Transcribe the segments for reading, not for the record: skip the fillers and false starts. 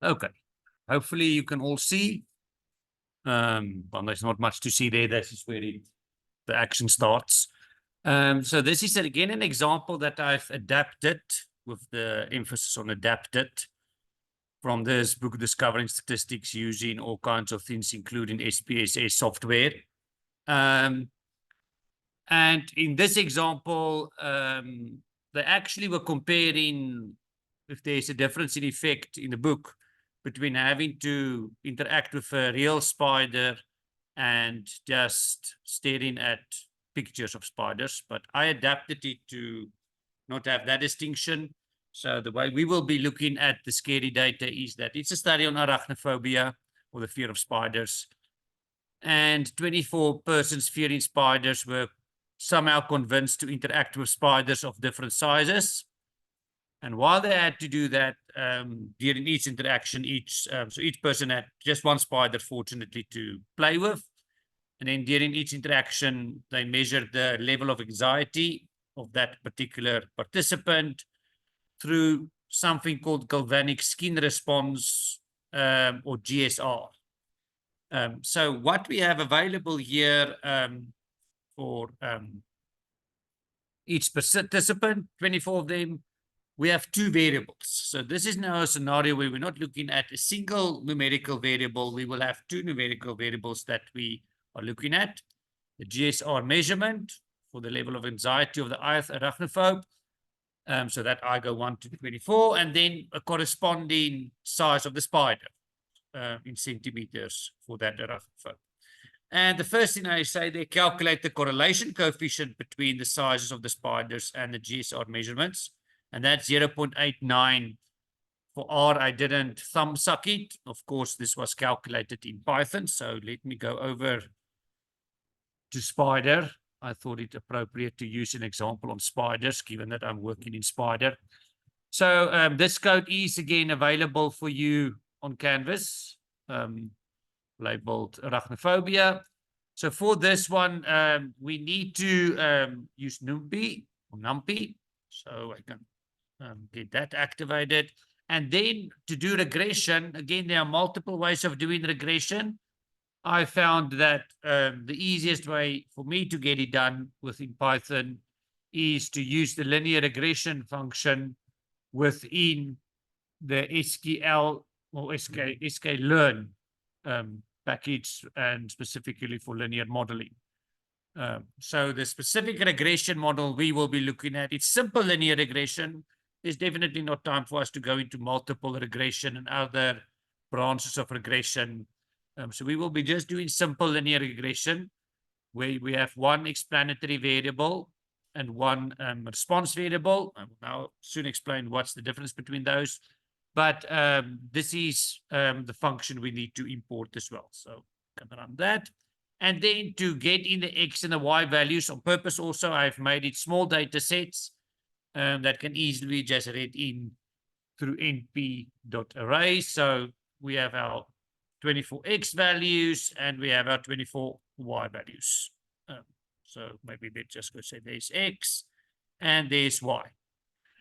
Okay, hopefully you can all see. Well, there's not much to see there. This is where the action starts. So this is again an example that I've adapted with the emphasis on adapted from this book, Discovering Statistics Using all kinds of things, including SPSS software. And in this example, they actually were comparing if there's a difference in effect in the book between having to interact with a real spider and just staring at pictures of spiders. But I adapted it to not have that distinction. So the way we will be looking at the scary data is that it's a study on arachnophobia, or the fear of spiders. And 24 persons fearing spiders were somehow convinced to interact with spiders of different sizes. And while they had to do that, during each interaction, so each person had just one spider, fortunately, to play with. And then during each interaction, they measured the level of anxiety of that particular participant through something called galvanic skin response, or GSR. So what we have available here for each participant, 24 of them, we have two variables. So this is now a scenario where we're not looking at a single numerical variable. We will have two numerical variables that we are looking at. The GSR measurement for the level of anxiety of the arachnophobe. So that I go 1 to 24, and then a corresponding size of the spider in centimeters for that arachnophobe. And the first thing I say, they calculate the correlation coefficient between the sizes of the spiders and the GSR measurements. And that's 0.89. For R, I didn't thumb suck it. Of course, this was calculated in Python. So let me go over to spider. I thought it appropriate to use an example on spiders, given that I'm working in spider. So this code is again available for you on Canvas, labeled arachnophobia. So for this one, we need to use NumPy or NumPy. So I can get that activated. And then to do regression, again, there are multiple ways of doing regression. I found that the easiest way for me to get it done within Python is to use the linear regression function within the skl or sklearn package, and specifically for linear modeling. So the specific regression model we will be looking at, it's simple linear regression. There's definitely not time for us to go into multiple regression and other branches of regression. So we will be just doing simple linear regression, where we have one explanatory variable and one response variable. I will now soon explain what's the difference between those. But this is the function we need to import as well. So I can run that. And then to get in the X and the Y values on purpose also, I've made it small data sets that can easily just read in through np.array. So we have our 24X values and we have our 24Y values. So maybe let's just go say there's X and there's Y.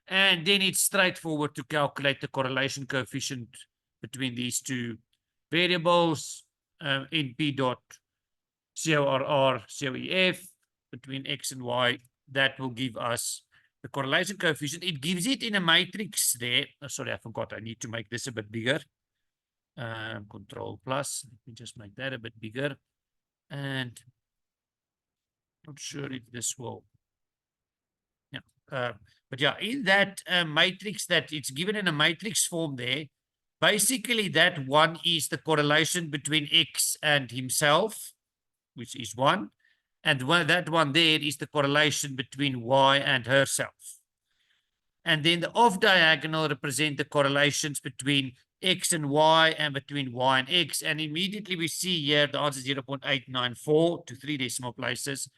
And then it's straightforward to calculate the correlation coefficient between these two variables, np.corr.coef between X and Y. That will give us the correlation coefficient. It gives it in a matrix there. Oh, sorry, I forgot. I need to make this a bit bigger. Control plus. Let me just make that a bit bigger. And not sure if this will. Yeah. But yeah, in that matrix that it's given in a matrix form there, basically that one is the correlation between X and himself, which is 1. And that one there is the correlation between Y and herself. And then the off diagonal represent the correlations between X and Y and between Y and X. And immediately we see here the answer is 0.894 to 3 decimal places.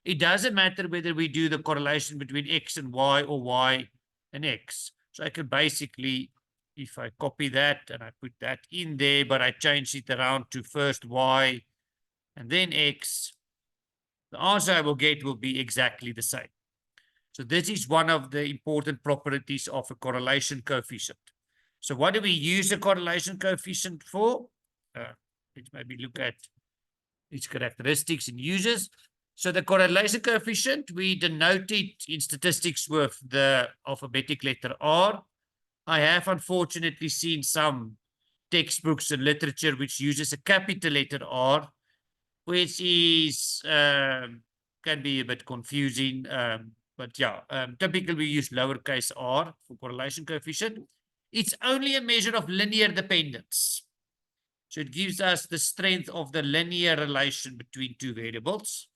It doesn't matter whether we do the correlation between X and Y or Y and X. So I can basically, if I copy that and I put that in there, but I change it around to first Y and then X, the answer I will get will be exactly the same. So this is one of the important properties of a correlation coefficient. So what do we use the correlation coefficient for? Let's maybe look at its characteristics and uses. So the correlation coefficient, we denote it in statistics with the alphabetic letter R. I have unfortunately seen some textbooks and literature which uses a capital letter R, which is can be a bit confusing. But yeah, typically we use lowercase r for correlation coefficient. It's only a measure of linear dependence. So it gives us the strength of the linear relation between two variables.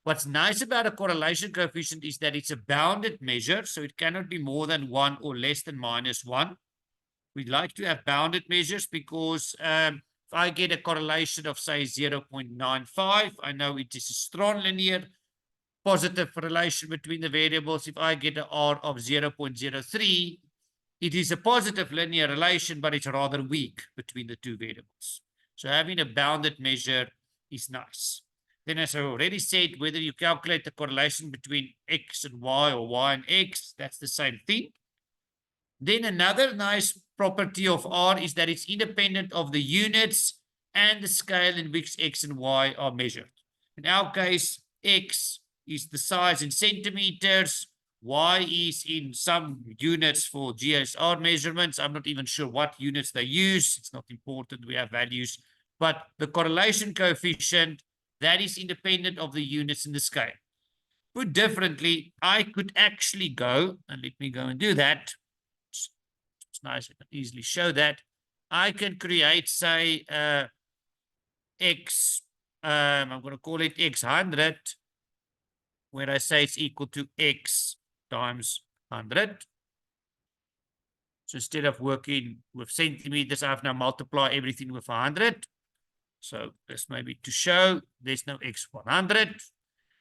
What's nice about a correlation coefficient is that it's a bounded measure, so it cannot be more than 1 or less than -1. We like to have bounded measures because if I get a correlation of, say, 0.95, I know it is a strong linear positive relation between the variables. If I get an R of 0.03, it is a positive linear relation, but it's rather weak between the two variables. So having a bounded measure is nice. Then, as I already said, whether you calculate the correlation between X and Y or Y and X, that's the same thing. Then another nice property of R is that it's independent of the units and the scale in which X and Y are measured. In our case, X is the size in centimeters, Y is in some units for GSR measurements. I'm not even sure what units they use. It's not important. We have values. But the correlation coefficient, that is independent of the units in the scale. Put differently, I could actually go, and let me go and do that. It's nice, I can easily show that. I can create, say, X, I'm going to call it X100, where I say it's equal to X times 100. So instead of working with centimeters, I have now multiply everything with 100. So this may be to show there's no X100.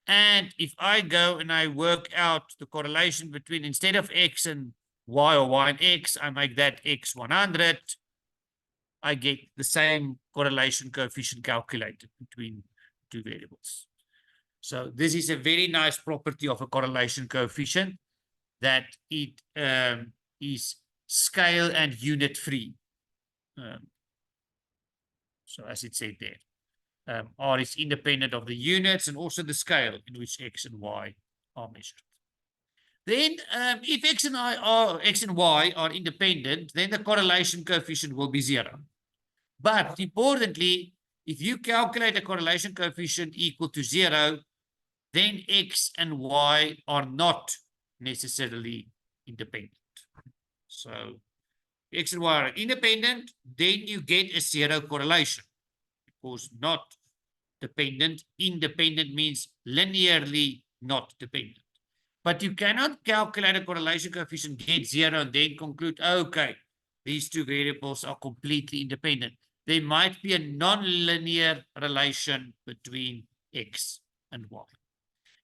And if I go and I work out the correlation between, instead of X and Y or Y and X, I make that X100. I get the same correlation coefficient calculated between two variables. So this is a very nice property of a correlation coefficient, that it is scale and unit free. So as it said there, R is independent of the units and also the scale in which X and Y are measured. Then if X and Y are independent, then the correlation coefficient will be 0. But importantly, if you calculate a correlation coefficient equal to 0, then X and Y are not necessarily independent. So X and Y are independent, then you get a 0 correlation, because not dependent. Independent means linearly not dependent. But you cannot calculate a correlation coefficient, get 0, and then conclude, okay, these two variables are completely independent. There might be a non-linear relation between X and Y.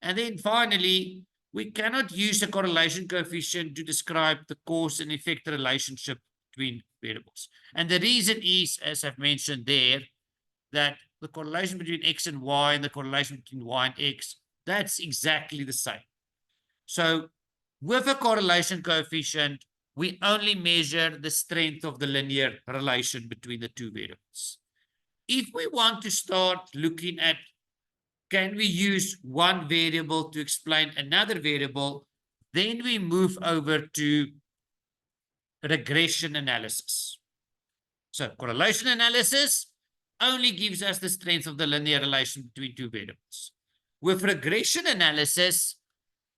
And then finally, we cannot use a correlation coefficient to describe the cause and effect relationship between variables. And the reason is, as I've mentioned there, that the correlation between X and Y and the correlation between Y and X, that's exactly the same. So with a correlation coefficient, we only measure the strength of the linear relation between the two variables. If we want to start looking at, can we use one variable to explain another variable, then we move over to regression analysis. So correlation analysis only gives us the strength of the linear relation between two variables. With regression analysis,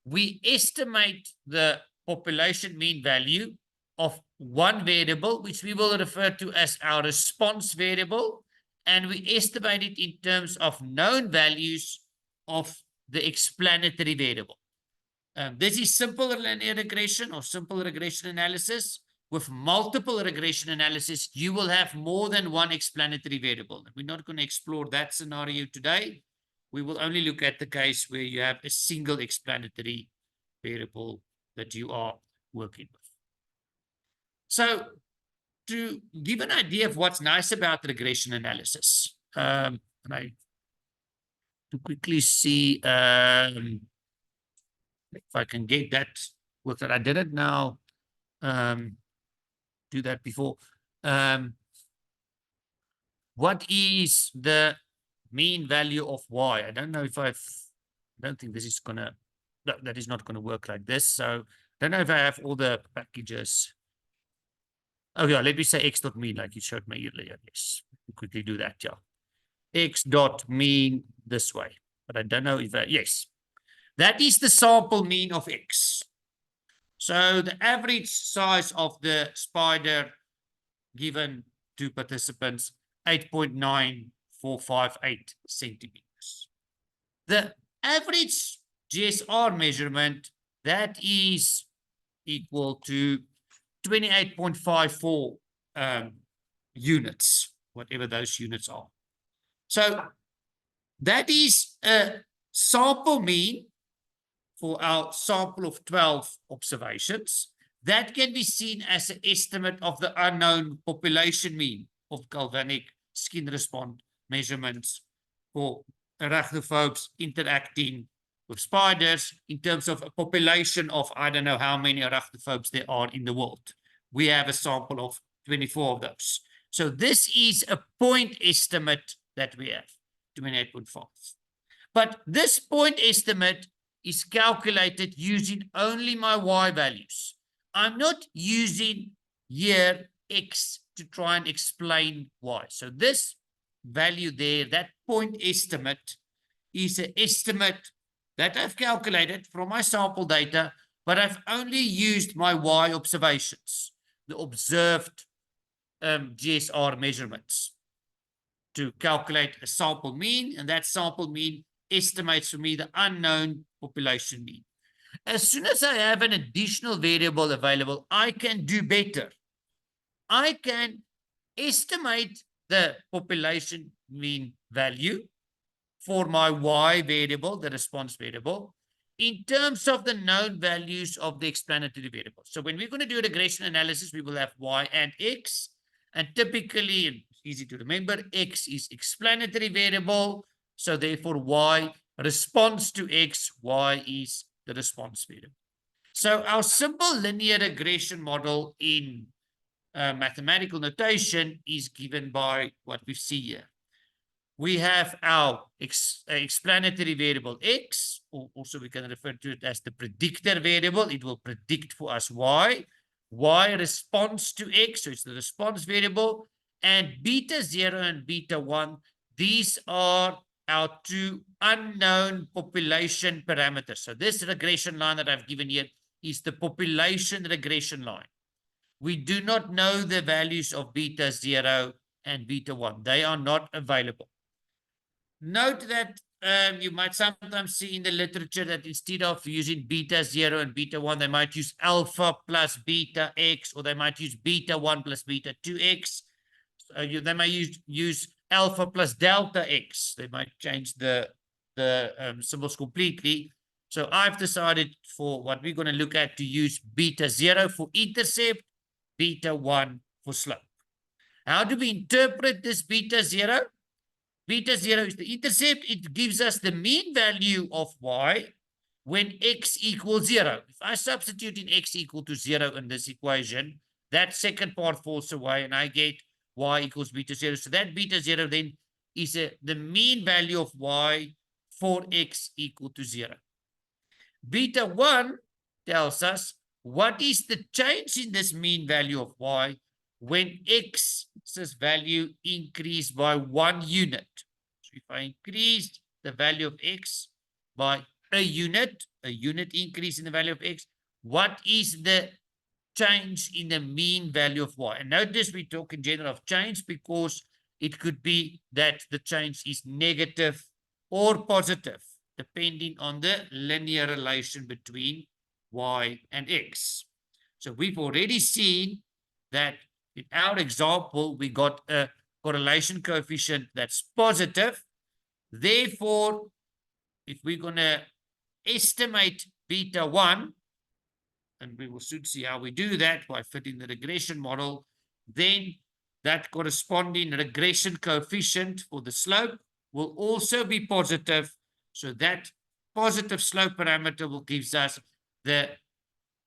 we estimate the population mean value of one variable, which we will refer to as our response variable, and we estimate it in terms of known values of the explanatory variable. This is simple linear regression or simple regression analysis. With multiple regression analysis, you will have more than one explanatory variable. We're not going to explore that scenario today. We will only look at the case where you have a single explanatory variable that you are working with. So to give an idea of what's nice about regression analysis, to quickly see if I can get that with it. I did it now. do that before. What is the mean value of y? I don't know if I don't think this is gonna, no, that is not gonna work like this. So I don't know if I have all the packages. Oh yeah, let me say x dot mean like you showed me earlier. Yes, quickly do that, yeah. X dot mean this way, but I don't know if yes, that is the sample mean of x. So the average size of the spider given to participants, 8.9458 centimeters. The average GSR measurement, that is equal to 28.54 units, whatever those units are. So that is a sample mean for our sample of 12 observations. That can be seen as an estimate of the unknown population mean of galvanic skin response measurements for arachnophobes interacting with spiders in terms of a population of, I don't know how many arachnophobes there are in the world. We have a sample of 24 of those. So this is a point estimate that we have, 28.5. But this point estimate is calculated using only my y values. I'm not using here x to try and explain y. So this value there, that point estimate, is an estimate that I've calculated from my sample data, but I've only used my y observations, the observed GSR measurements, to calculate a sample mean, and that sample mean estimates for me the unknown population mean. As soon as I have an additional variable available, I can do better. I can estimate the population mean value for my y variable, the response variable, in terms of the known values of the explanatory variable. So when we're going to do a regression analysis, we will have y and x, and typically, easy to remember, x is explanatory variable, so therefore y responds to x, y is the response variable. So our simple linear regression model in mathematical notation is given by what we see here. We have our explanatory variable x, or also we can refer to it as the predictor variable. It will predict for us y. Y responds to x, so it's the response variable. And beta 0 and beta 1, these are our two unknown population parameters. So this regression line that I've given here is the population regression line. We do not know the values of beta 0 and beta 1. They are not available. Note that you might sometimes see in the literature that instead of using beta 0 and beta 1, they might use alpha plus beta x, or they might use beta 1 plus beta 2x. They might use alpha plus delta x. They might change the symbols completely. So I've decided for what we're going to look at to use beta 0 for intercept, beta 1 for slope. How do we interpret this beta 0? Beta 0 is the intercept. It gives us the mean value of y when x equals 0. If I substitute in x equal to 0 in this equation, that second part falls away and I get y equals beta 0. So that beta 0 then is the mean value of y for x equal to 0. Beta 1 tells us what is the change in this mean value of y when x's value increased by 1 unit. So if I increase the value of x by a unit increase in the value of x, what is the change in the mean value of y? And notice we talk in general of change because it could be that the change is negative or positive, depending on the linear relation between y and x. So we've already seen that in our example, we got a correlation coefficient that's positive. Therefore, if we're going to estimate beta 1, and we will soon see how we do that by fitting the regression model, then that corresponding regression coefficient for the slope will also be positive. So that positive slope parameter will give us the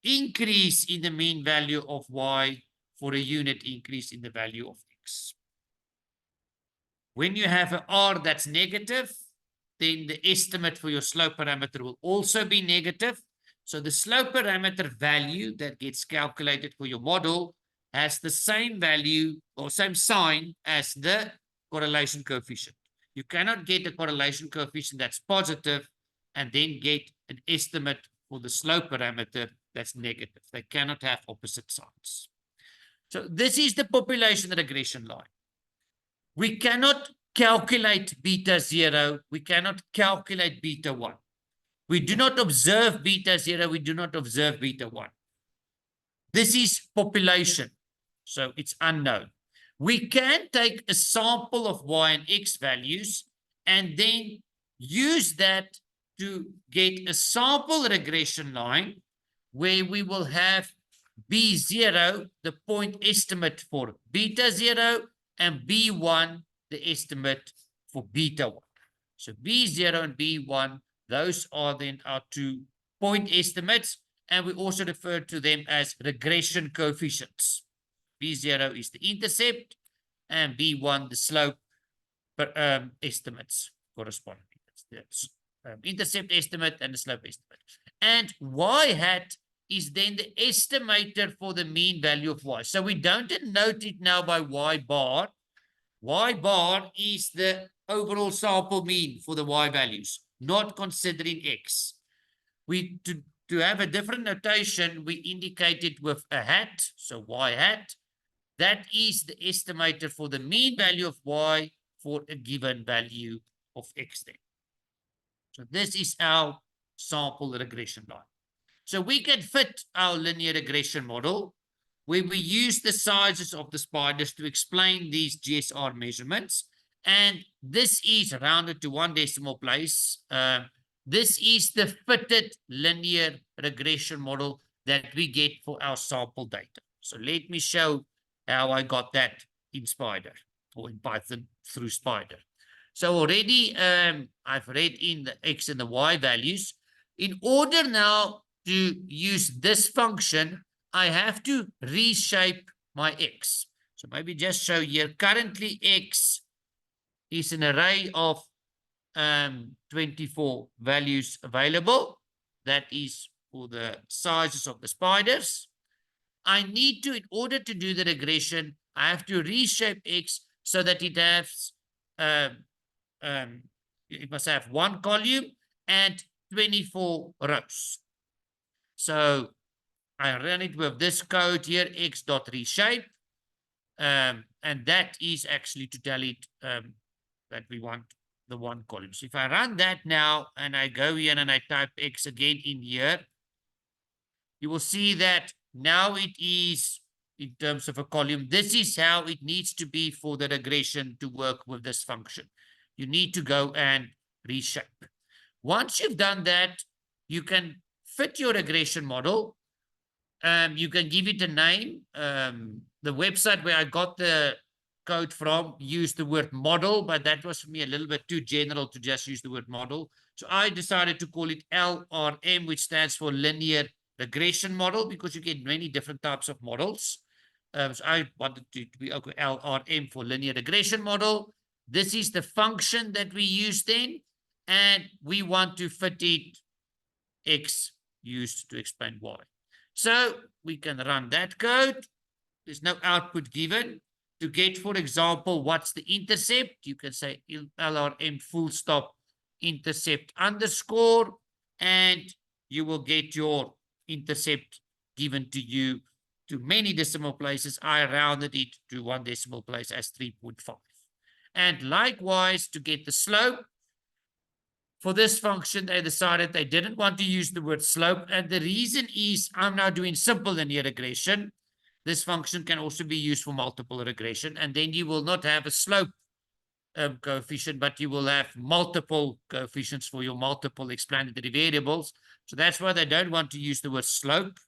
increase in the mean value of y for a unit increase in the value of x. When you have an r that's negative, then the estimate for your slope parameter will also be negative. So the slope parameter value that gets calculated for your model has the same value or same sign as the correlation coefficient. You cannot get a correlation coefficient that's positive and then get an estimate for the slope parameter that's negative. They cannot have opposite signs. So this is the population regression line. We cannot calculate beta 0. We cannot calculate beta 1. We do not observe beta 0. We do not observe beta 1. This is population, so it's unknown. We can take a sample of y and x values and then use that to get a sample regression line where we will have B0, the point estimate for beta 0, and B1, the estimate for beta 1. So B0 and B1, those are then our 2 point estimates, and we also refer to them as regression coefficients. B0 is the intercept, and B1 the slope estimates corresponding. That's the intercept estimate and the slope estimate. And y hat is then the estimator for the mean value of y. So we don't denote it now by y bar. Y bar is the overall sample mean for the y values, not considering x. To have a different notation, we indicate it with a hat, so y hat. That is the estimator for the mean value of y for a given value of x then. So this is our sample regression line. So we can fit our linear regression model where we use the sizes of the spiders to explain these GSR measurements. And this is rounded to 1 decimal place. This is the fitted linear regression model that we get for our sample data. So let me show how I got that in Spider or in Python through Spider. So already I've read in the x and the y values. In order now to use this function, I have to reshape my x. So maybe just show here, currently x is an array of 24 values available. That is for the sizes of the spiders. I need to, in order to do the regression, I have to reshape x so that it has, it must have 1 column and 24 rows. So I run it with this code here, x.reshape, and that is actually to tell it that we want the 1 column. So if I run that now and I go here and I type x again in here, you will see that now it is in terms of a column. This is how it needs to be for the regression to work with this function. You need to go and reshape. Once you've done that, you can fit your regression model. You can give it a name. The website where I got the code from used the word model, but that was for me a little bit too general to just use the word model. So I decided to call it LRM, which stands for linear regression model, because you get many different types of models. So I wanted to be okay, LRM for linear regression model. This is the function that we use then, and we want to fit it x used to explain y. So we can run that code. There's no output given. To get, for example, what's the intercept, you can say LRM full stop intercept underscore, and you will get your intercept given to you to many decimal places. I rounded it to 1 decimal place as 3.5. And likewise, to get the slope, for this function, they decided they didn't want to use the word slope. And the reason is I'm now doing simple linear regression. This function can also be used for multiple regression. And then you will not have a slope coefficient, but you will have multiple coefficients for your multiple explanatory variables. So that's why they don't want to use the word slope.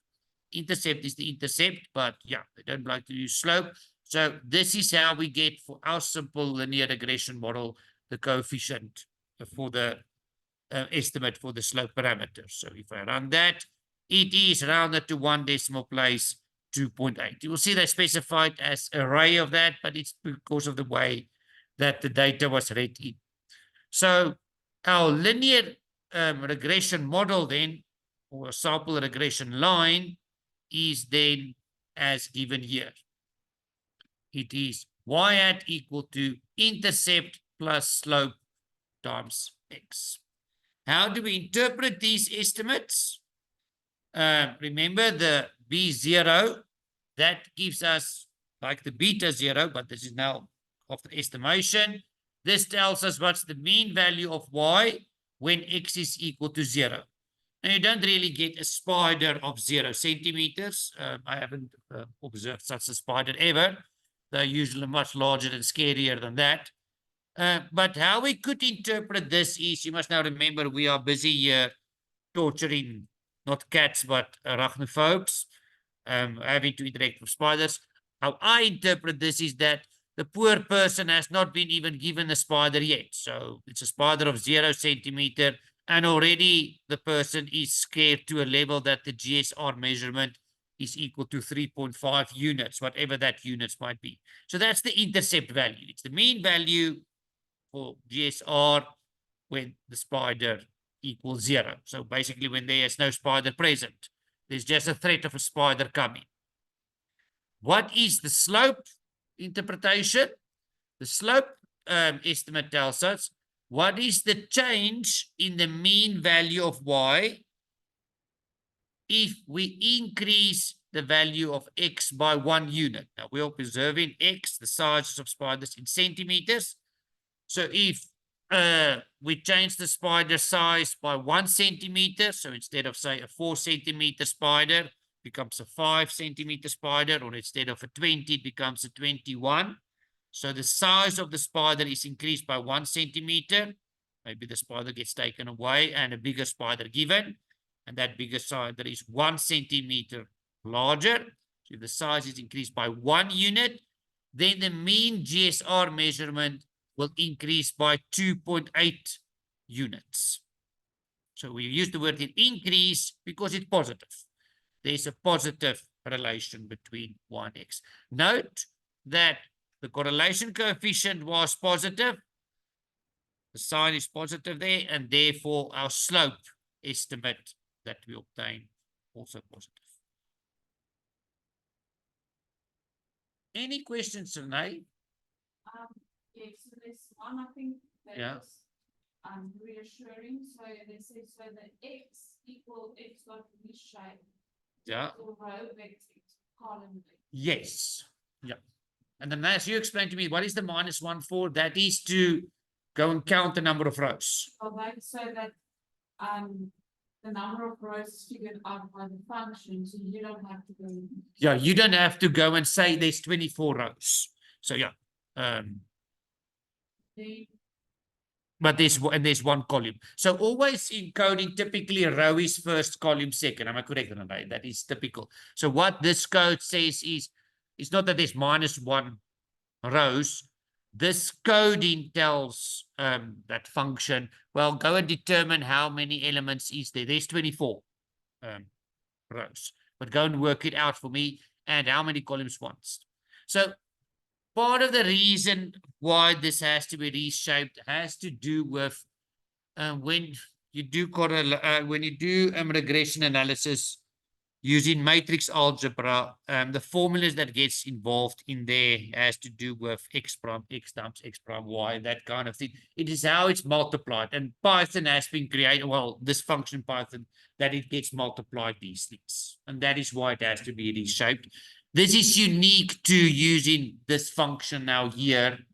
Intercept is the intercept, but yeah, they don't like to use slope. So this is how we get for our simple linear regression model, the coefficient for the estimate for the slope parameter. So if I run that, it is rounded to 1 decimal place 2.8. You will see they specified as array of that, but it's because of the way that the data was read in. So our linear regression model then, or sample regression line, is then as given here. It is y hat equal to intercept plus slope times x. How do we interpret these estimates? Remember the B0, that gives us like the beta 0, but this is now of the estimation. This tells us what's the mean value of y when x is equal to 0. Now, you don't really get a spider of 0 centimeters. I haven't observed such a spider ever. They're usually much larger and scarier than that. But how we could interpret this is, you must now remember, we are busy here torturing not cats, but arachnophobes, having to interact with spiders. How I interpret this is that the poor person has not been even given a spider yet. So it's a spider of 0 centimeter, and already the person is scared to a level that the GSR measurement is equal to 3.5 units, whatever that units might be. So that's the intercept value. It's the mean value for GSR when the spider equals 0. So basically when there is no spider present, there's just a threat of a spider coming. What is the slope interpretation? The slope estimate tells us what is the change in the mean value of y if we increase the value of x by 1 unit. Now we're observing x, the sizes of spiders, in centimeters. So if we change the spider size by 1 centimeter, so instead of, say, a 4 centimeter spider, becomes a 5 centimeter spider, or instead of a 20, it becomes a 21. So the size of the spider is increased by 1 centimeter. Maybe the spider gets taken away and a bigger spider given, and that bigger spider is 1 centimeter larger. So if the size is increased by 1 unit, then the mean GSR measurement will increase by 2.8 units. So we use the word increase because it's positive. There's a positive relation between y and x. Note that the correlation coefficient was positive. The sign is positive there, and therefore our slope estimate that we obtain also positive. Any questions, Rene? Yes, so there's one, I think, that is reassuring. So they say, so the x equal x dot reshape. Yeah. So row vector, column vector. Yes. Yeah. And then as you explained to me, what is the -1 for? That is to go and count the number of rows. Well, that's so that the number of rows figured out by the function, so you don't have to go. Yeah, you don't have to go and say there's 24 rows. So yeah. But there's one column. So always in coding, typically a row is first, column second. Am I correct, Rene? That is typical. So what this code says is, it's not that there's -1 rows. This coding tells that function, well, go and determine how many elements is there. There's 24 rows, but go and work it out for me, and how many columns once. So part of the reason why this has to be reshaped has to do with when you do regression analysis using matrix algebra, the formulas that gets involved in there has to do with x prime, x times x prime y, that kind of thing. It is how it's multiplied, and Python has been created, well, this function Python, that it gets multiplied these things, and that is why it has to be reshaped. This is unique to using this function now here.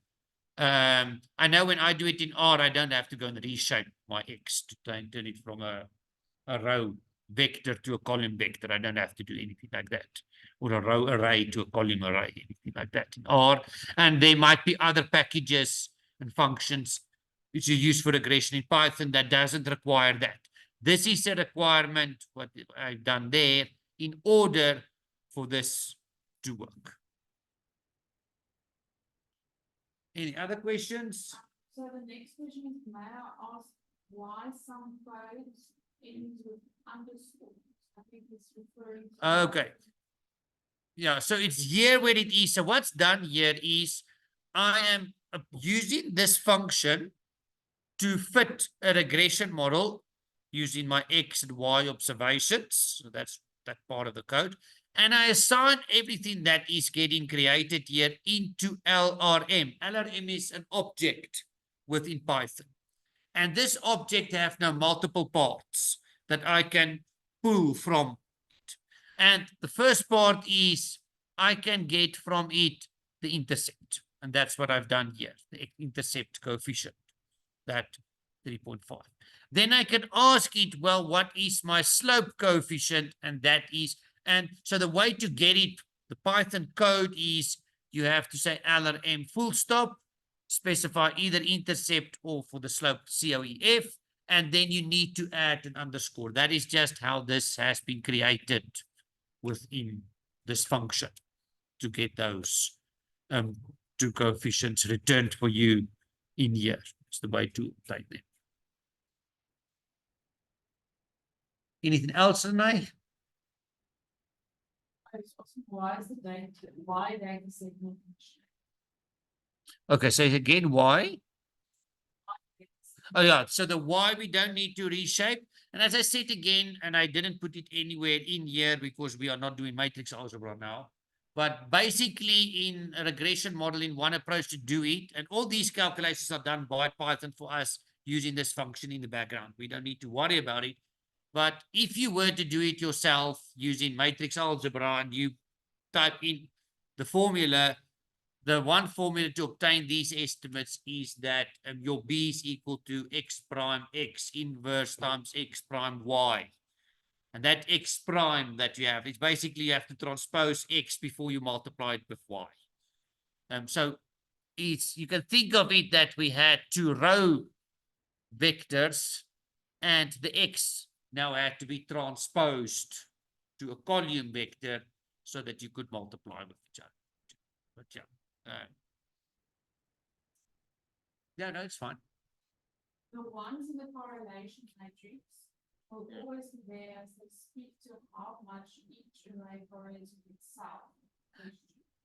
I know when I do it in R, I don't have to go and reshape my x to turn it from a row vector to a column vector. I don't have to do anything like that, or a row array to a column array, anything like that in R. And there might be other packages and functions which you use for regression in Python that doesn't require that. This is a requirement, what I've done there, in order for this to work. Any other questions? So the next question is, may I ask why some codes end with underscores? I think it's referring to. Okay. Yeah, so it's here where it is. So what's done here is I am using this function to fit a regression model using my X and Y observations. So that's that part of the code. And I assign everything that is getting created here into LRM. LRM is an object within Python. And this object have now multiple parts that I can pull from it. And the first part is I can get from it the intercept. And that's what I've done here, the intercept coefficient, that 3.5. Then I can ask it, well, what is my slope coefficient? And that is, and so the way to get it, the Python code is you have to say LRM full stop, specify either intercept or for the slope COEF, and then you need to add an underscore. That is just how this has been created within this function to get those two coefficients returned for you in here. It's the way to obtain them. Anything else, Rene? Why is the data, why data segment? Okay, so again, why? Oh yeah, so the why we don't need to reshape. And as I said again, and I didn't put it anywhere in here because we are not doing matrix algebra now. But basically in a regression model, in one approach to do it, and all these calculations are done by Python for us using this function in the background. We don't need to worry about it. But if you were to do it yourself using matrix algebra and you type in the formula, the one formula to obtain these estimates is that your B is equal to X prime X inverse times X prime Y. And that X prime that you have, it's basically you have to transpose X before you multiply it with Y. So it's, you can think of it that we had two row vectors and the X now had to be transposed to a column vector so that you could multiply with each other. But yeah. Yeah, no, it's fine. The ones in the correlation matrix will always be there as they speak to how much each array correlates with itself.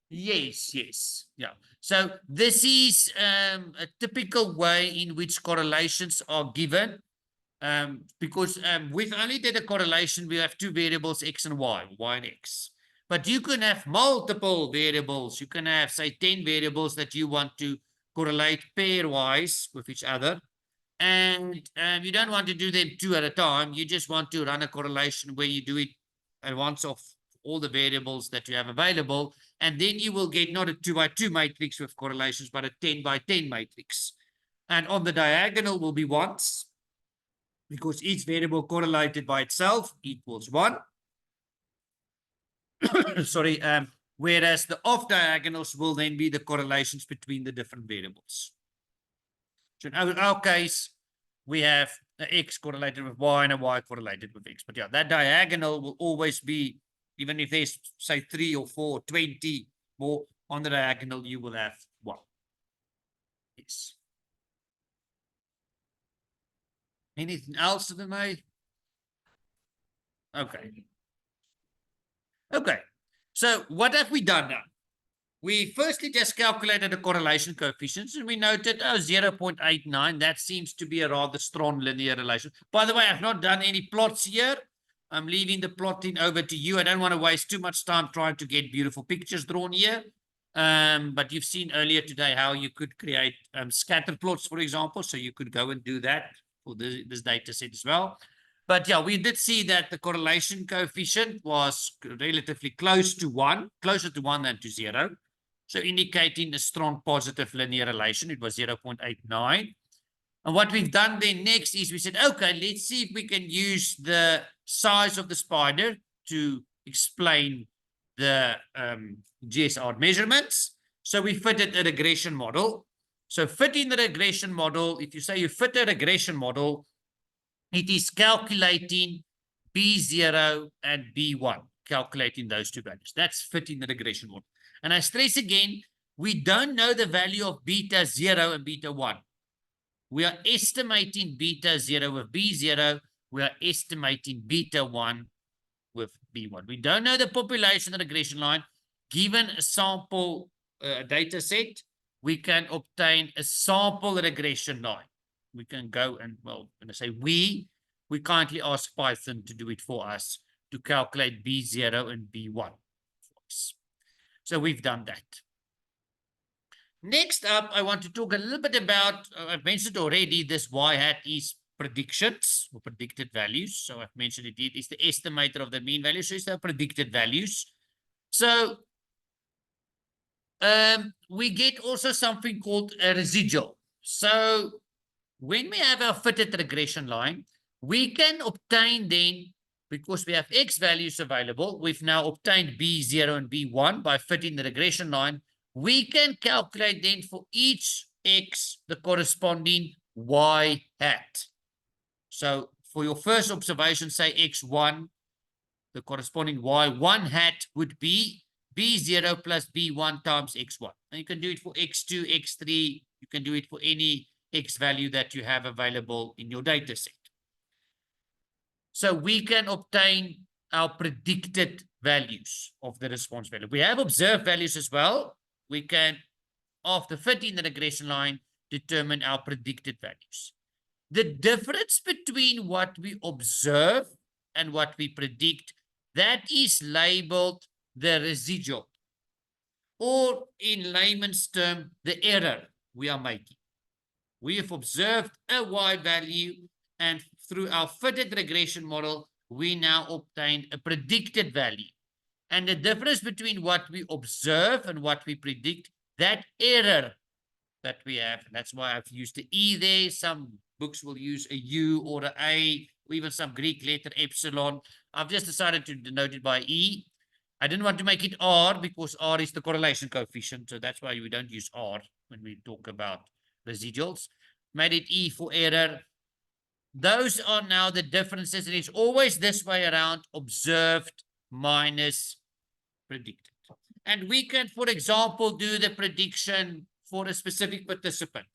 Yes, yes, yeah. So this is a typical way in which correlations are given. Because we've only did a correlation, we have two variables, X and Y and X. But you can have multiple variables. You can have, say, 10 variables that you want to correlate pairwise with each other. And you don't want to do them two at a time. You just want to run a correlation where you do it at once of all the variables that you have available. And then you will get not a 2 by 2 matrix with correlations, but a 10 by 10 matrix. And on the diagonal will be ones, because each variable correlated by itself equals 1. Sorry, whereas the off diagonals will then be the correlations between the different variables. So in our case, we have an X correlated with Y and a Y correlated with X. But yeah, that diagonal will always be, even if there's, say, 3 or 4, 20 more on the diagonal, you will have 1. Yes. Anything else to the night? Okay. Okay. So what have we done now? We firstly just calculated the correlation coefficients and we noted 0.89. That seems to be a rather strong linear relation. By the way, I've not done any plots here. I'm leaving the plotting over to you. I don't want to waste too much time trying to get beautiful pictures drawn here. But you've seen earlier today how you could create scatter plots, for example. So you could go and do that for this data set as well. But yeah, we did see that the correlation coefficient was relatively close to 1, closer to 1 than to 0. So indicating a strong positive linear relation, it was 0.89. And what we've done then next is we said, okay, let's see if we can use the size of the spider to explain the GSR measurements. So we fitted a regression model. So fitting the regression model, if you say you fit a regression model, it is calculating B0 and B1, calculating those two values. That's fitting the regression model. And I stress again, we don't know the value of beta 0 and beta 1. We are estimating beta 0 with B0. We are estimating beta 1 with B1. We don't know the population regression line. given a sample data set, we can obtain a sample regression line. We can go and, well, when I say we kindly ask Python to do it for us to calculate B0 and B1 for us. So we've done that. Next up, I want to talk a little bit about, I've mentioned already, this y hat is predictions or predicted values. So I've mentioned it is the estimator of the mean value. So it's the predicted values. So we get also something called a residual. So when we have our fitted regression line, we can obtain then, because we have X values available, we've now obtained B0 and B1 by fitting the regression line. We can calculate then for each X the corresponding Y hat. So for your first observation, say X1, the corresponding Y1 hat would be B0 plus B1 times X1. And you can do it for X2, X3. You can do it for any X value that you have available in your data set. So we can obtain our predicted values of the response value. We have observed values as well. We can, after fitting the regression line, determine our predicted values. The difference between what we observe and what we predict, that is labeled the residual, or in layman's term, the error we are making. We have observed a Y value, and through our fitted regression model, we now obtain a predicted value. And the difference between what we observe and what we predict, that error that we have, that's why I've used the E there. Some books will use a U or an A, or even some Greek letter epsilon. I've just decided to denote it by E. I didn't want to make it R because R is the correlation coefficient. So that's why we don't use R when we talk about residuals. Made it E for error. Those are now the differences. And it's always this way around: observed minus predicted. And we can, for example, do the prediction for a specific participant.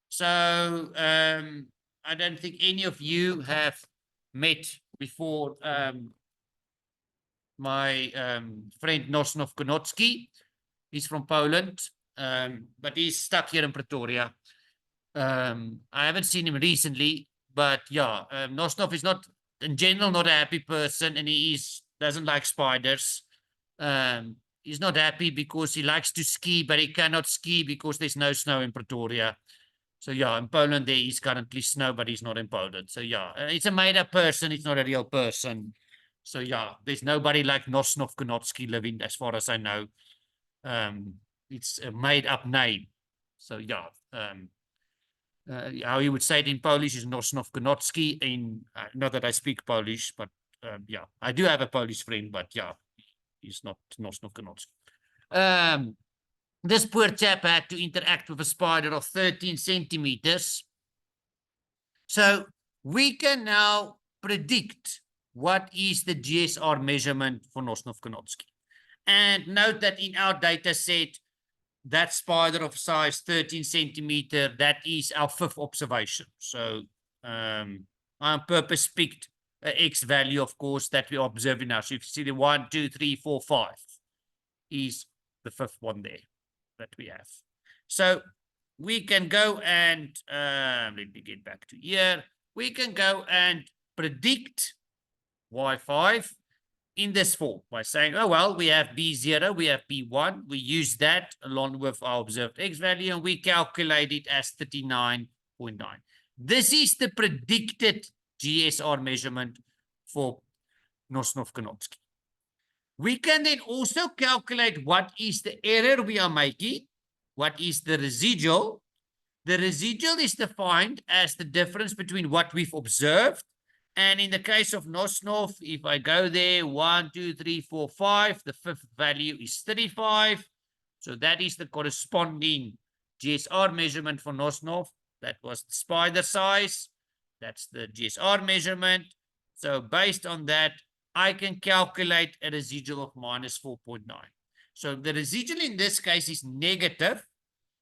So I don't think any of you have met before my friend Nosnov Konotski. He's from Poland, but he's stuck here in Pretoria. I haven't seen him recently, but yeah, Nosnov is not, in general, not a happy person, and he doesn't like spiders. He's not happy because he likes to ski, but he cannot ski because there's no snow in Pretoria. So yeah, in Poland there is currently snow, but he's not in Poland. So yeah, it's a made-up person. It's not a real person. So yeah, there's nobody like Nosnov Konotski living, as far as I know. It's a made-up name. So yeah, how you would say it in Polish is Nosnov Konotski. Not that I speak Polish, but yeah, I do have a Polish friend, but yeah, he's not Nosnov Konotski. This poor chap had to interact with a spider of 13 centimeters. So we can now predict what is the GSR measurement for Nosnov Konotski. And note that in our data set, that spider of size 13 centimeter, that is our fifth observation. So I on purpose picked an X value, of course, that we're observing now. So if you see the 1, 2, 3, 4, 5 is the fifth one there that we have. So we can go and, let me get back to here. We can go and predict Y5 in this form by saying, oh, well, we have B0, we have B1. We use that along with our observed X value, and we calculate it as 39.9. This is the predicted GSR measurement for Nosnov Konotski. We can then also calculate what is the error we are making, what is the residual. The residual is defined as the difference between what we've observed. And in the case of Nosnov, if I go there, 1, 2, 3, 4, 5, the fifth value is 35. So that is the corresponding GSR measurement for Nosnov. That was the spider size. That's the GSR measurement. So based on that, I can calculate a residual of minus 4.9. So the residual in this case is negative.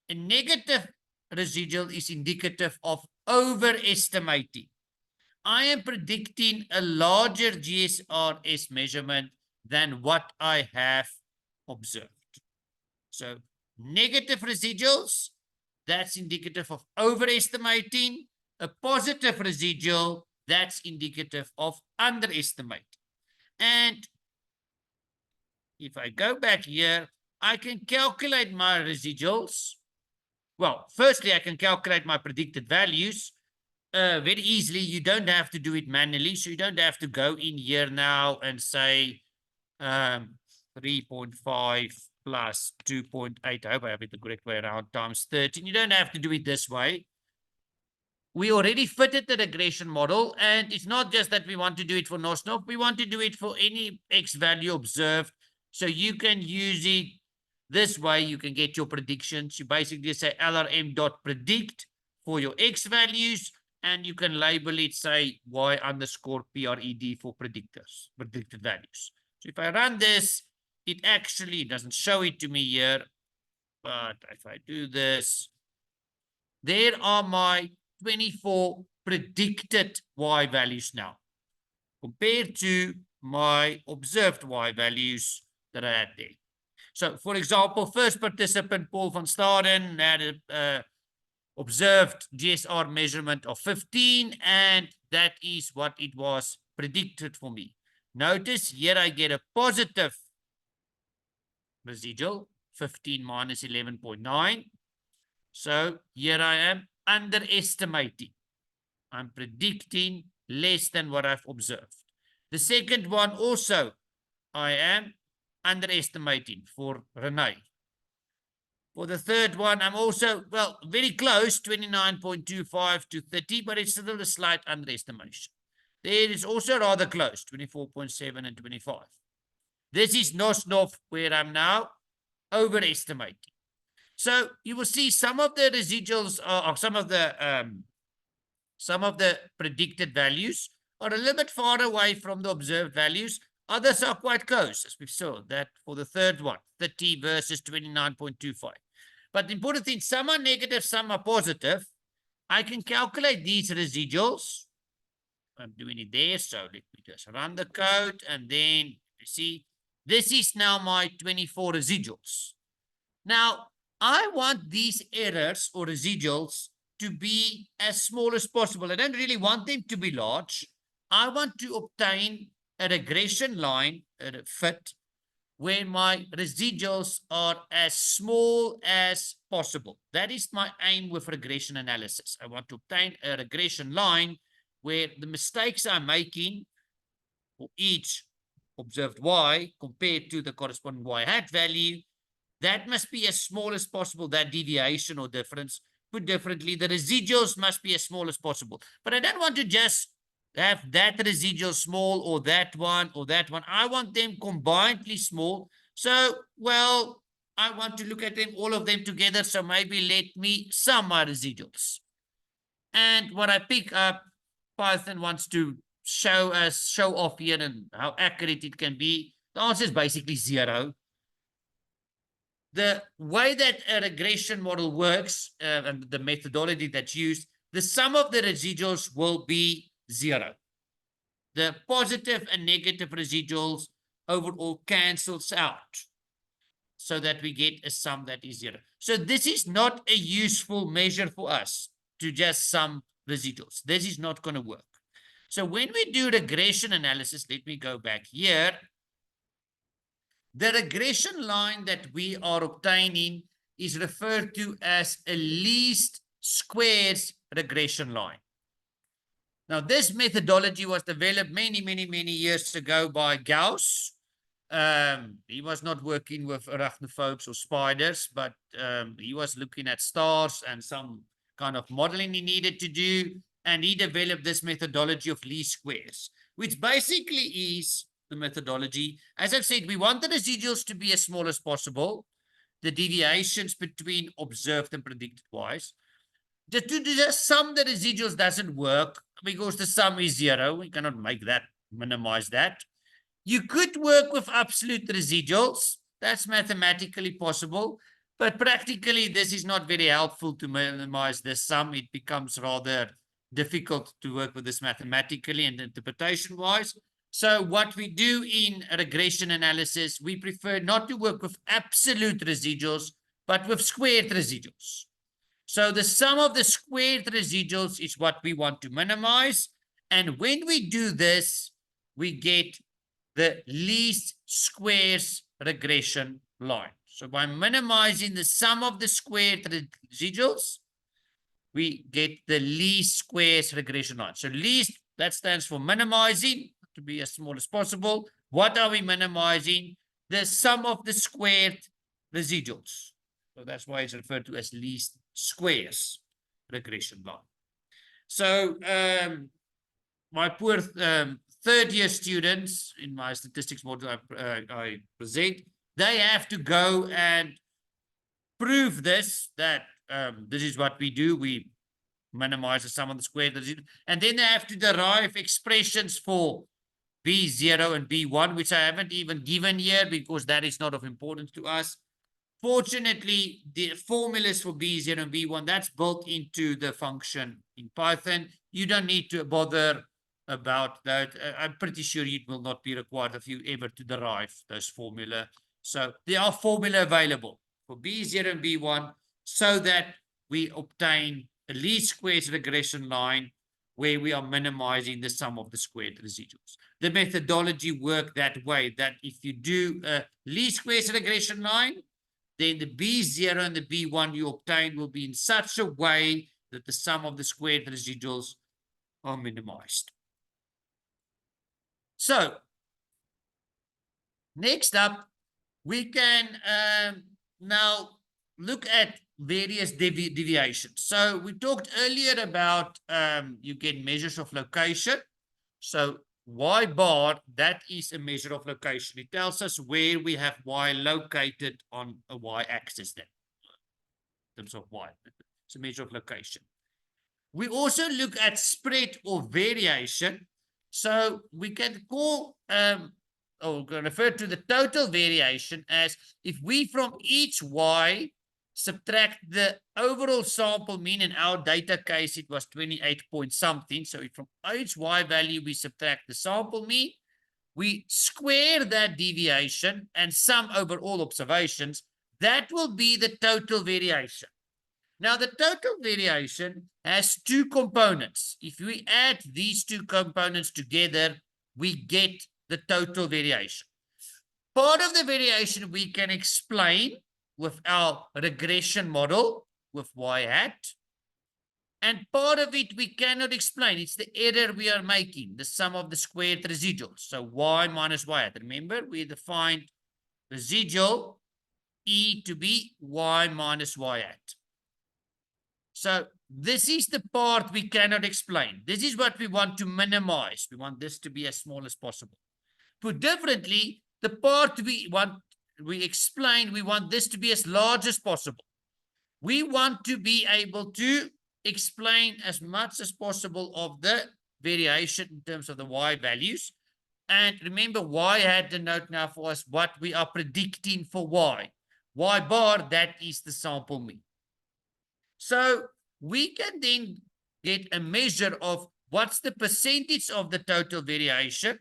A negative residual is indicative of overestimating. I am predicting a larger GSRS measurement than what I have observed. So negative residuals, that's indicative of overestimating. A positive residual, that's indicative of underestimating. And if I go back here, I can calculate my residuals. Well, firstly, I can calculate my predicted values very easily. You don't have to do it manually. So you don't have to go in here now and say 3.5 plus 2.8. I hope I have it the correct way around, times 13. You don't have to do it this way. We already fitted the regression model, and it's not just that we want to do it for Nosnov. We want to do it for any X value observed. So you can use it this way. You can get your predictions. You basically say LRM.predict for your X values, and you can label it, say, Y underscore PRED for predictors, predicted values. So if I run this, it actually doesn't show it to me here. But if I do this, there are my 24 predicted Y values now, compared to my observed Y values that I had there. So, for example, first participant, Paul van Staden, had a observed GSR measurement of 15, and that is what it was predicted for me. Notice here I get a positive residual, 15 minus 11.9. So here I am underestimating. I'm predicting less than what I've observed. The second one also, I am underestimating for Rene. For the third one, I'm also, well, very close, 29.25 to 30, but it's still a slight underestimation. There is also rather close, 24.7 and 25. This is Nosnov, where I'm now overestimating. So you will see some of the residuals or some of the predicted values are a little bit far away from the observed values. Others are quite close, as we saw that for the third one, 30 versus 29.25. But the important thing, some are negative, some are positive. I can calculate these residuals. I'm doing it there, so let me just run the code, and then you see, this is now my 24 residuals. Now, I want these errors or residuals to be as small as possible. I don't really want them to be large. I want to obtain a regression line, a fit, where my residuals are as small as possible. That is my aim with regression analysis. I want to obtain a regression line where the mistakes I'm making for each observed Y compared to the corresponding Y hat value, that must be as small as possible, that deviation or difference. Put differently, the residuals must be as small as possible. But I don't want to just have that residual small or that one or that one. I want them combinedly small. So, well, I want to look at them, all of them together. So maybe let me sum my residuals. And what I pick up, Python wants to show off here and how accurate it can be. The answer is basically 0. The way that a regression model works and the methodology that's used, the sum of the residuals will be 0. The positive and negative residuals overall cancels out so that we get a sum that is 0. So this is not a useful measure for us to just sum residuals. This is not going to work. So when we do regression analysis, let me go back here. The regression line that we are obtaining is referred to as a least squares regression line. Now, this methodology was developed many years ago by Gauss. He was not working with arachnophobes or spiders, but he was looking at stars and some kind of modeling he needed to do. And he developed this methodology of least squares, which basically is the methodology. As I've said, we want the residuals to be as small as possible, the deviations between observed and predicted Y's. To just sum the residuals doesn't work because the sum is 0. We cannot make that, minimize that. You could work with absolute residuals. That's mathematically possible, but practically this is not very helpful to minimize the sum. It becomes rather difficult to work with this mathematically and interpretation-wise. So what we do in regression analysis, we prefer not to work with absolute residuals, but with squared residuals. So the sum of the squared residuals is what we want to minimize. And when we do this, we get the least squares regression line. So by minimizing the sum of the squared residuals, we get the least squares regression line. So least, that stands for minimizing, to be as small as possible. What are we minimizing? The sum of the squared residuals. So that's why it's referred to as least squares regression line. So my poor third-year students in my statistics model I present, they have to go and prove this, that this is what we do. We minimize the sum of the squared residual, and then they have to derive expressions for B0 and B1, which I haven't even given here because that is not of importance to us. Fortunately, the formulas for B0 and B1, that's built into the function in Python. You don't need to bother about that. I'm pretty sure it will not be required if you ever to derive those formula. So there are formula available for B0 and B1 so that we obtain a least squares regression line where we are minimizing the sum of the squared residuals. The methodology works that way, that if you do a least squares regression line, then the B0 and the B1 you obtain will be in such a way that the sum of the squared residuals are minimized. So, next up, we can now look at various deviations. So we talked earlier about you get measures of location. So y bar, that is a measure of location. It tells us where we have y located on a y-axis then, in terms of y. It's a measure of location. We also look at spread or variation. So we can call or refer to the total variation as if we from each y subtract the overall sample mean. In our data case, it was 28 point something. So if from each y value, we subtract the sample mean, we square that deviation and sum over all observations. That will be the total variation. Now, the total variation has two components. If we add these two components together, we get the total variation. Part of the variation we can explain with our regression model with y hat. And part of it we cannot explain. It's the error we are making, the sum of the squared residuals. So y minus y hat. Remember, we defined residual E to be y minus y hat. So this is the part we cannot explain. This is what we want to minimize. We want this to be as small as possible. Put differently, the part we explain, we want this to be as large as possible. We want to be able to explain as much as possible of the variation in terms of the y values. And remember, y had the note now for us what we are predicting for y. Y bar, that is the sample mean. So we can then get a measure of what's the percentage of the total variation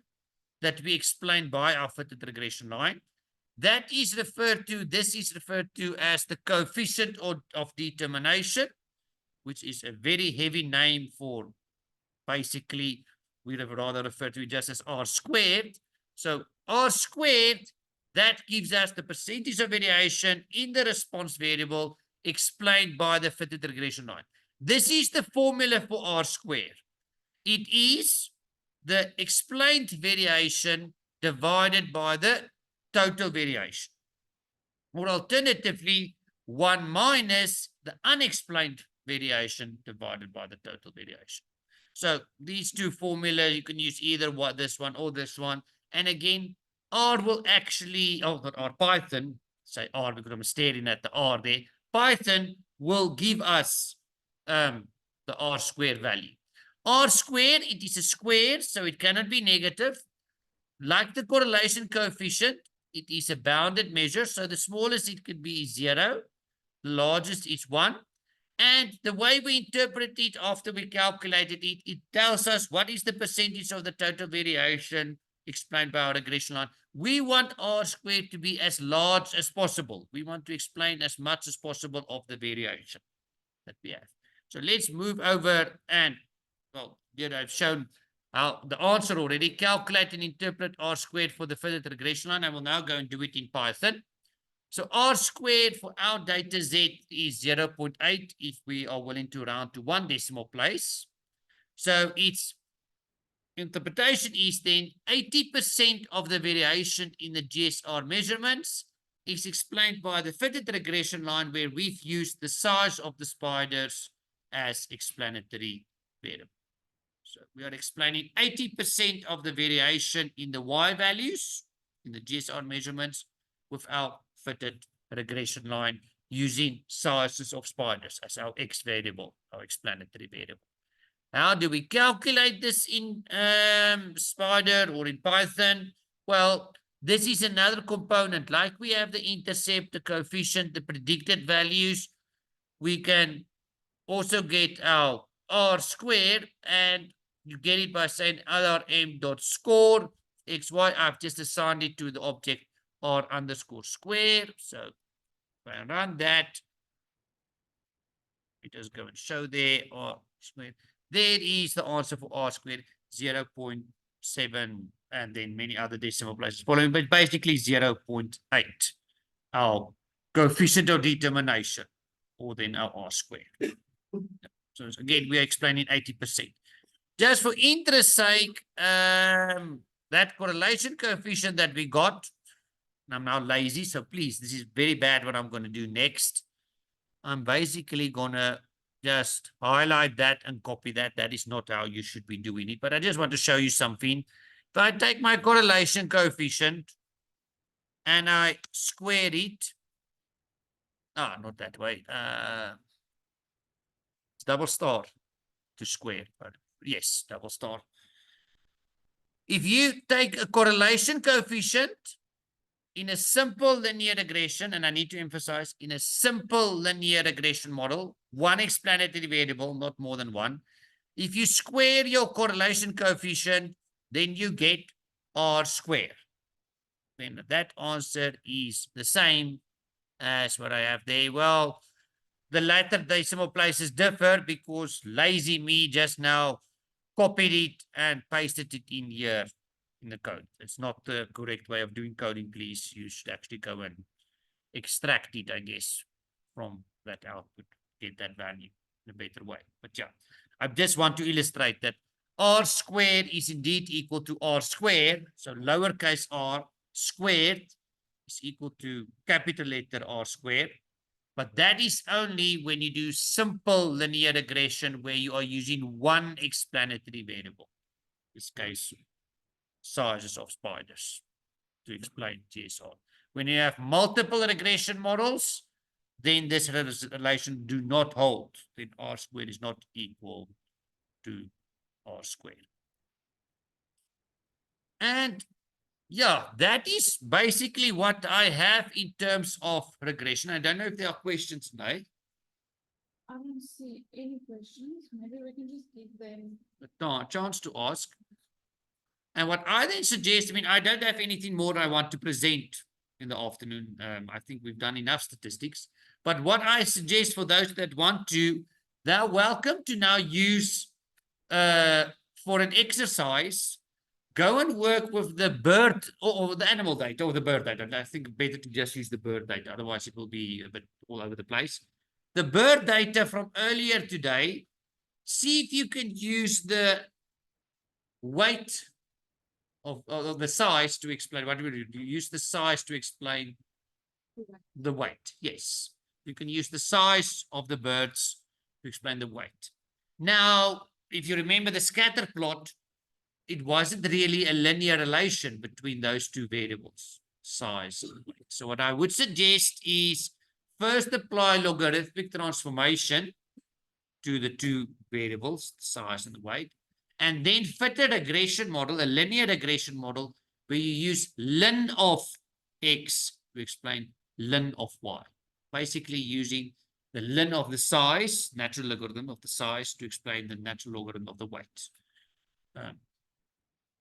that we explain by our fitted regression line. That is referred to, this is referred to as the coefficient of determination, which is a very heavy name for, basically, we would rather refer to it just as R squared. So R squared, that gives us the percentage of variation in the response variable explained by the fitted regression line. This is the formula for R squared. It is the explained variation divided by the total variation. Or alternatively, 1 minus the unexplained variation divided by the total variation. So these two formulas, you can use either this one or this one. And again, R will actually, not R, Python, say R because I'm staring at the R there. Python will give us the R squared value. R squared, it is a square, so it cannot be negative. Like the correlation coefficient, it is a bounded measure. So the smallest it could be is 0. The largest is 1. And the way we interpret it after we calculated it, it tells us what is the percentage of the total variation explained by our regression line. We want R squared to be as large as possible. We want to explain as much as possible of the variation that we have. So let's move over and, well, here I've shown how the answer already. Calculate and interpret R squared for the fitted regression line. I will now go and do it in Python. So R squared for our data Z is 0.8 if we are willing to round to 1 decimal place. So its interpretation is then 80% of the variation in the GSR measurements is explained by the fitted regression line, where we've used the size of the spiders as explanatory variable. So we are explaining 80% of the variation in the Y values in the GSR measurements with our fitted regression line using sizes of spiders as our X variable, our explanatory variable. How do we calculate this in Spider or in Python? Well, this is another component. Like we have the intercept, the coefficient, the predicted values, we can also get our R squared, and you get it by saying LRM dot score XY. I've just assigned it to the object R underscore square. So if I run that, it does go and show there R squared. There is the answer for R squared, 0.7, and then many other decimal places following, but basically 0.8, our coefficient of determination, or then our R squared. So again, we are explaining 80%. Just for interest sake, that correlation coefficient that we got, and I'm now lazy, so please, this is very bad what I'm going to do next. I'm basically going to just highlight that and copy that. That is not how you should be doing it, but I just want to show you something. If I take my correlation coefficient and I square it, not that way. It's double star to square, but yes, double star. If you take a correlation coefficient in a simple linear regression, and I need to emphasize, in a simple linear regression model, one explanatory variable, not more than one. If you square your correlation coefficient, then you get R squared. Then that answer is the same as what I have there. Well, the latter decimal places differ because lazy me just now copied it and pasted it in here in the code. It's not the correct way of doing coding, please. You should actually go and extract it, I guess, from that output, get that value in a better way. But yeah, I just want to illustrate that R squared is indeed equal to R squared. So lowercase r squared is equal to capital letter R squared. But that is only when you do simple linear regression where you are using one explanatory variable. In this case, sizes of spiders to explain GSR. When you have multiple regression models, then this relation do not hold. Then R squared is not equal to R squared. And yeah, that is basically what I have in terms of regression. I don't know if there are questions now. I don't see any questions. Maybe we can just give them a chance to ask. And what I then suggest, I mean, I don't have anything more I want to present in the afternoon. I think we've done enough statistics. But what I suggest for those that want to, they're welcome to now use, for an exercise, go and work with the bird or the animal data or the bird data. I think better to just use the bird data. Otherwise, it will be a bit all over the place. The bird data from earlier today, see if you can use the weight of the size to explain. What do we do? Do you use the size to explain the weight? Yes. You can use the size of the birds to explain the weight. Now, if you remember the scatter plot, it wasn't really a linear relation between those two variables, size and weight. So what I would suggest is first apply logarithmic transformation to the two variables, size and the weight, and then fit a regression model, a linear regression model, where you use ln of x to explain ln of y. Basically using the ln of the size, natural logarithm of the size, to explain the natural logarithm of the weight.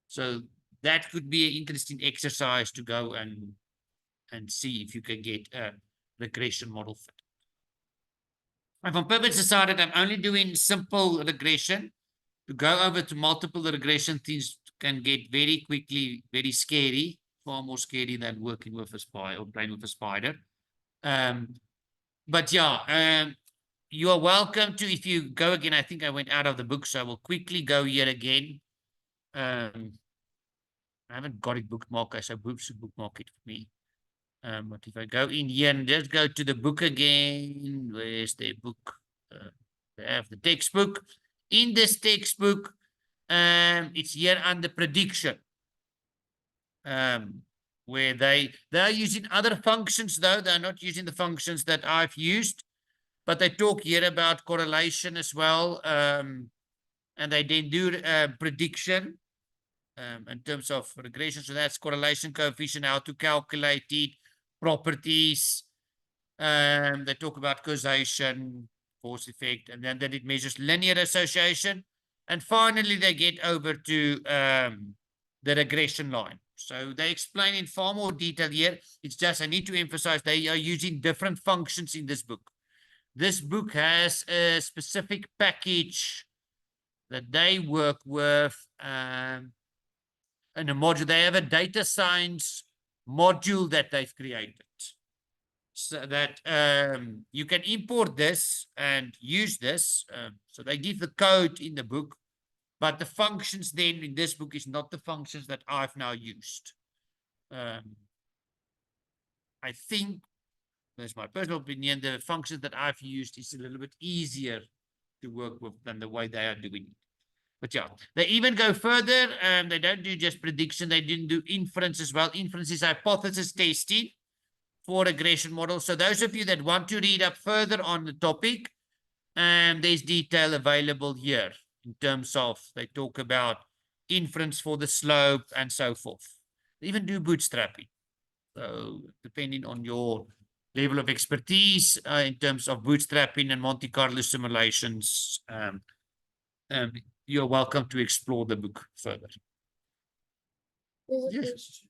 So that could be an interesting exercise to go and see if you can get a regression model fit. I've on purpose decided I'm only doing simple regression. To go over to multiple regression, things can get very quickly very scary, far more scary than working with a spider or playing with a spider. But yeah, you are welcome to, if you go again, I think I went out of the book, so I will quickly go here again. I haven't got it bookmarked, so Boop should bookmark it for me. But if I go in here and just go to the book again, where's the book? They have the textbook. In this textbook, it's here under prediction. Where they are using other functions, though they're not using the functions that I've used, but they talk here about correlation as well. And they then do prediction in terms of regression. So that's correlation coefficient, how to calculate it, properties. They talk about causation, cause effect, and then it measures linear association. And finally, they get over to the regression line. So they explain in far more detail here. It's just I need to emphasize they are using different functions in this book. This book has a specific package that they work with in a module. They have a data science module that they've created. So that you can import this and use this. So they give the code in the book, but the functions then in this book is not the functions that I've now used. I think, that's my personal opinion, the functions that I've used is a little bit easier to work with than the way they are doing it. But yeah, they even go further. They don't do just prediction. They didn't do inference as well. Inference is hypothesis testing for regression models. So those of you that want to read up further on the topic, there's detail available here in terms of, they talk about inference for the slope and so forth. They even do bootstrapping. So depending on your level of expertise in terms of bootstrapping and Monte Carlo simulations, you're welcome to explore the book further.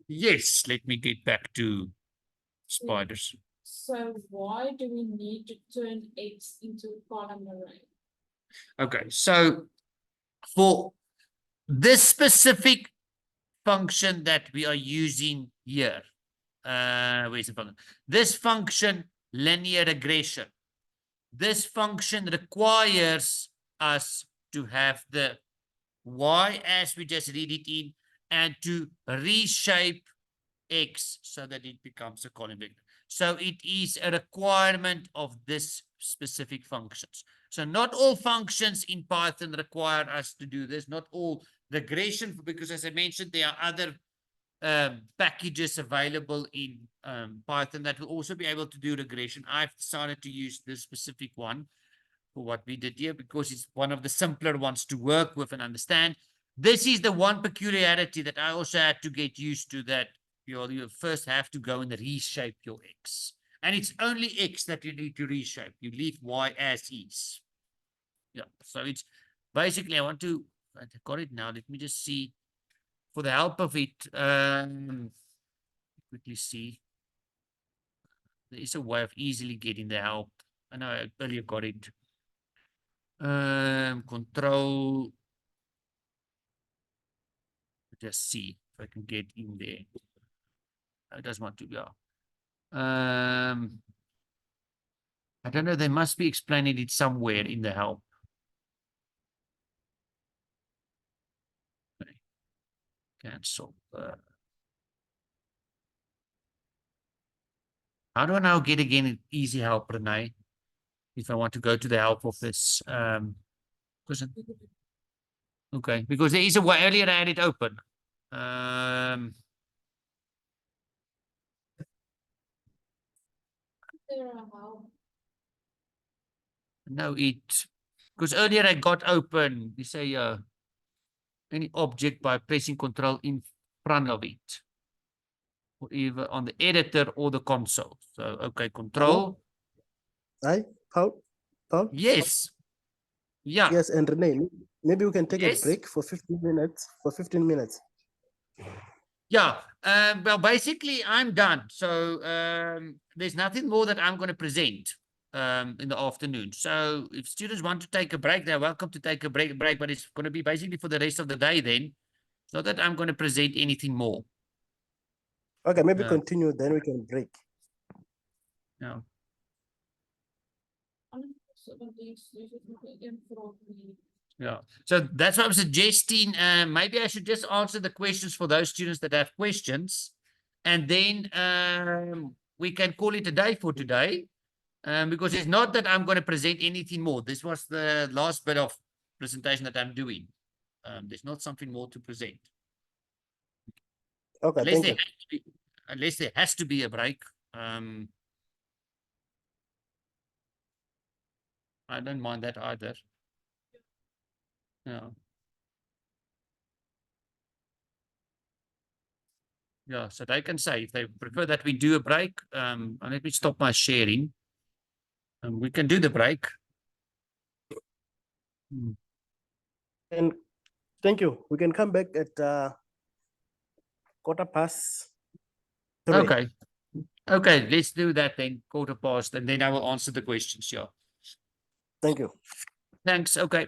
Yes, let me get back to spiders. So why do we need to turn X into a column array? Okay, so for this specific function that we are using here, where's the function? This function, linear regression. This function requires us to have the y as we just read it in and to reshape X so that it becomes a column vector. So it is a requirement of this specific functions. So not all functions in Python require us to do this, not all regression, because as I mentioned, there are other packages available in Python that will also be able to do regression. I've decided to use this specific one for what we did here because it's one of the simpler ones to work with and understand. This is the one peculiarity that I also had to get used to, that you first have to go and reshape your X. And it's only X that you need to reshape. You leave Y as is. Yeah, so it's basically, I got it now. Let me just see for the help of it. Quickly see. There is a way of easily getting the help. I know I earlier got it. Control. Just see if I can get in there. It doesn't want to go. I don't know. They must be explaining it somewhere in the help. Okay. Cancel. How do I now get again easy help, Rene? If I want to go to the help of this, okay, because there is a way. Earlier I had it open. No, because earlier I got open. You say any object by pressing Control in front of it, or either on the editor or the console. So okay, Control. Hi, Paul. Yes. Yeah. Yes, and Rene, maybe we can take Yes. a break for 15 minutes. Yeah, well, basically, I'm done. So there's nothing more that I'm going to present in the afternoon. So if students want to take a break, they're welcome to take a break, but it's going to be basically for the rest of the day then. It's not that I'm going to present anything more. Okay, maybe Yeah. continue, then we can break. Yeah. Yeah. So that's what I'm suggesting. Maybe I should just answer the questions for those students that have questions. And then we can call it a day for today. Because it's not that I'm going to present anything more. This was the last bit of presentation that I'm doing. There's not something more to present. Okay, thank you. Unless there has to be a break. I don't mind that either. Yeah. Yeah, so they can say if they prefer that we do a break. And let me stop my sharing. We can do the break. And thank you. We can come back at 3:15. Okay. Okay, let's do that then, 3:15, and then I will answer the questions. Yeah. Thank you. Thanks. Okay.